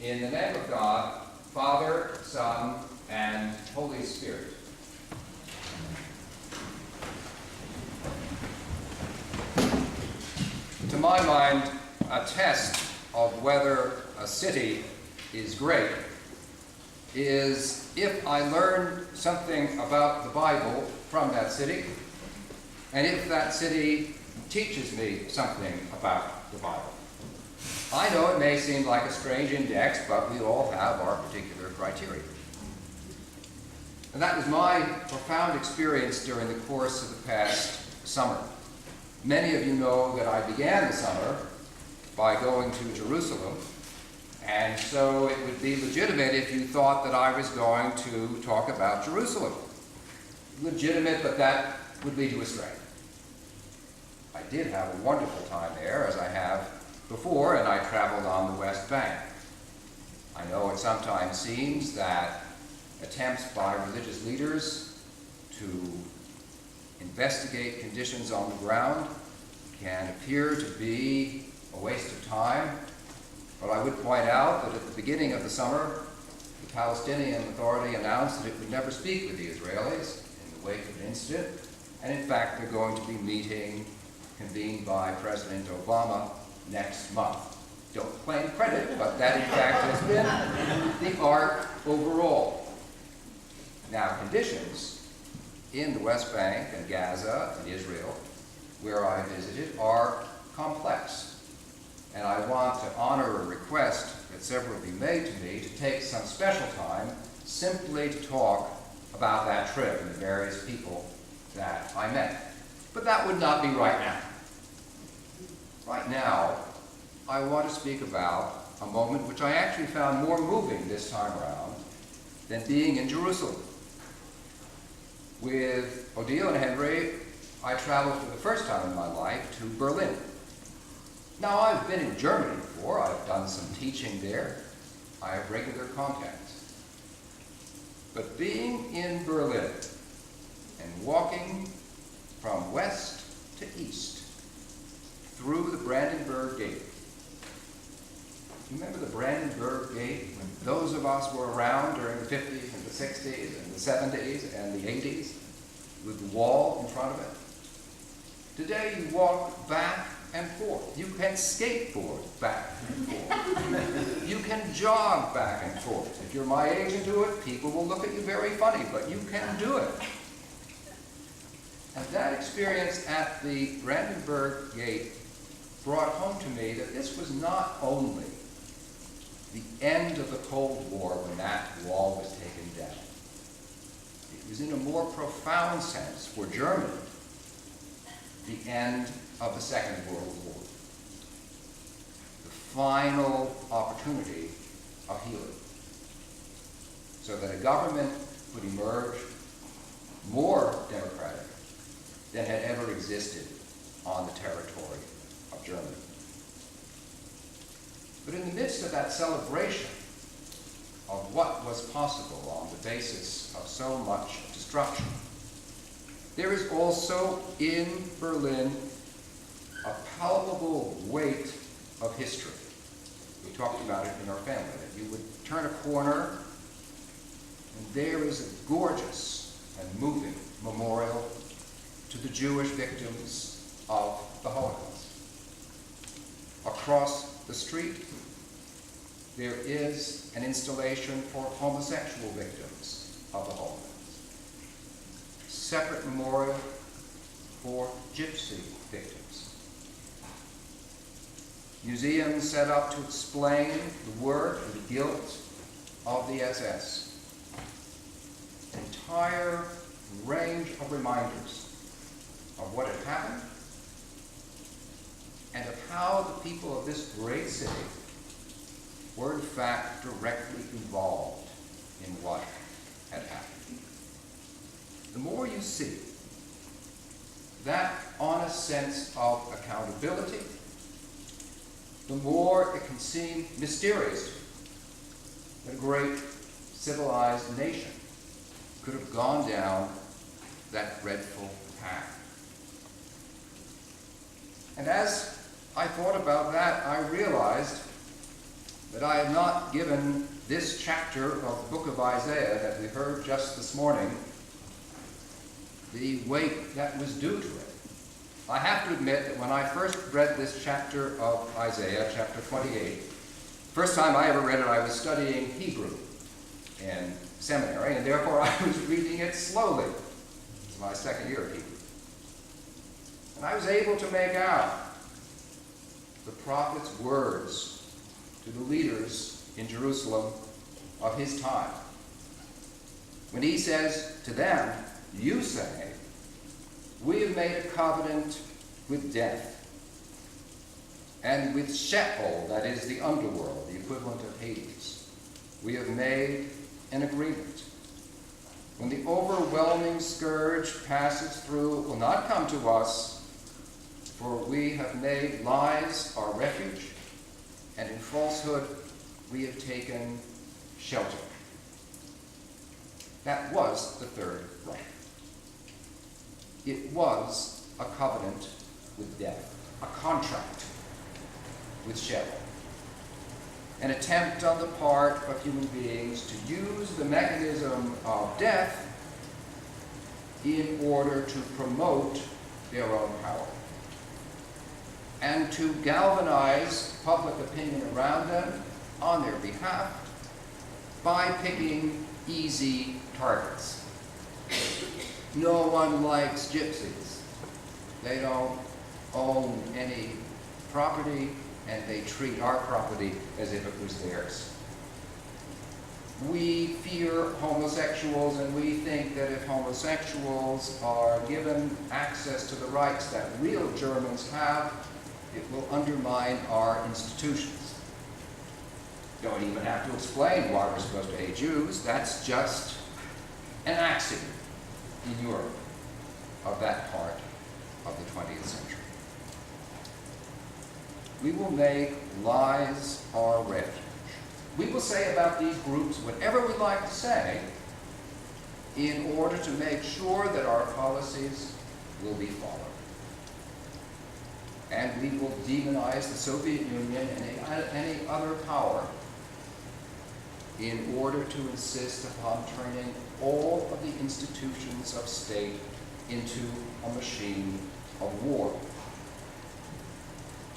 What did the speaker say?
In the name of God, Father, Son, and Holy Spirit. To my mind, a test of whether a city is great is if I learn something about the Bible from that city, and if that city teaches me something about the Bible. I know it may seem like a strange index, but we all have our particular criteria. And that was my profound experience during the course of the past summer. Many of you know that I began the summer by going to Jerusalem, and so it would be legitimate if you thought that I was going to talk about Jerusalem. Legitimate, but that would lead you astray. I did have a wonderful time there, as I have before, and I traveled on the West Bank. I know it sometimes seems that attempts by religious leaders to investigate conditions on the ground can appear to be a waste of time, but I would point out that at the beginning of the summer, the Palestinian Authority announced that it would never speak with the Israelis in the wake of an incident, and in fact they're going to be meeting convened by President Obama next month. Don't claim credit, but that in fact has been the arc overall. Now, conditions in the West Bank and Gaza and Israel, where I visited, are complex. And I want to honor a request that several of you made to me to take some special time simply to talk about that trip and the various people that I met. But that would not be right now. Right now, I want to speak about a moment which I actually found more moving this time around than being in Jerusalem. With Odile and Henry, I traveled for the first time in my life to Berlin. Now, I've been in Germany before. I've done some teaching there. I have regular contacts. But being in Berlin and walking from west to east through the Brandenburg Gate. You remember the Brandenburg Gate when those of us were around during the 50s and the 60s and the 70s and the 80s with the wall in front of it? Today you walk back and forth. You can skateboard back and forth. You can jog back and forth. If you're my age and do it, people will look at you very funny, but you can do it. And that experience at the Brandenburg Gate brought home to me that this was not only the end of the Cold War when that wall was taken down. It was in a more profound sense for Germany the end of the Second World War. The final opportunity of healing. So that a government would emerge more democratic than had ever existed on the territory of Germany. But in the midst of that celebration of what was possible on the basis of so much destruction, there is also in Berlin a palpable weight of history. We talked about it in our family, that you would turn a corner and there is a gorgeous and moving memorial to the Jewish victims of the Holocaust. Across the street, there is an installation for homosexual victims of the Holocaust. Separate memorial for gypsy victims. Museums set up to explain the work and the guilt of the SS. An entire range of reminders of what had happened and of how the people of this great city were in fact directly involved in what had happened. The more you see that honest sense of accountability, the more it can seem mysterious that a great civilized nation could have gone down that dreadful path. And as I thought about that, I realized that I have not given this chapter of the book of Isaiah that we heard just this morning the weight that was due to it. I have to admit that when I first read this chapter of Isaiah, chapter 28, first time I ever read it, I was studying Hebrew in seminary, and therefore I was reading it slowly. It's my second year of Hebrew. And I was able to make out the prophet's words to the leaders in Jerusalem of his time. When he says to them, "You say, we have made a covenant with death, and with Sheol," that is the underworld, the equivalent of Hades, "we have made an agreement. When the overwhelming scourge passes through, it will not come to us, for we have made lies our refuge, and in falsehood we have taken shelter." That was the Third Reich. It was a covenant with death, a contract with Sheol, an attempt on the part of human beings to use the mechanism of death in order to promote their own power and to galvanize public opinion around them on their behalf by picking easy targets. No one likes gypsies. They don't own any property, and they treat our property as if it was theirs. We fear homosexuals, and we think that if homosexuals are given access to the rights that real Germans have, it will undermine our institutions. Don't even have to explain why we're supposed to hate Jews. That's just an axiom in Europe of that part of the 20th century. We will make lies our refuge. We will say about these groups whatever we like to say in order to make sure that our policies will be followed. And we will demonize the Soviet Union and any other power in order to insist upon turning all of the institutions of state into a machine of war.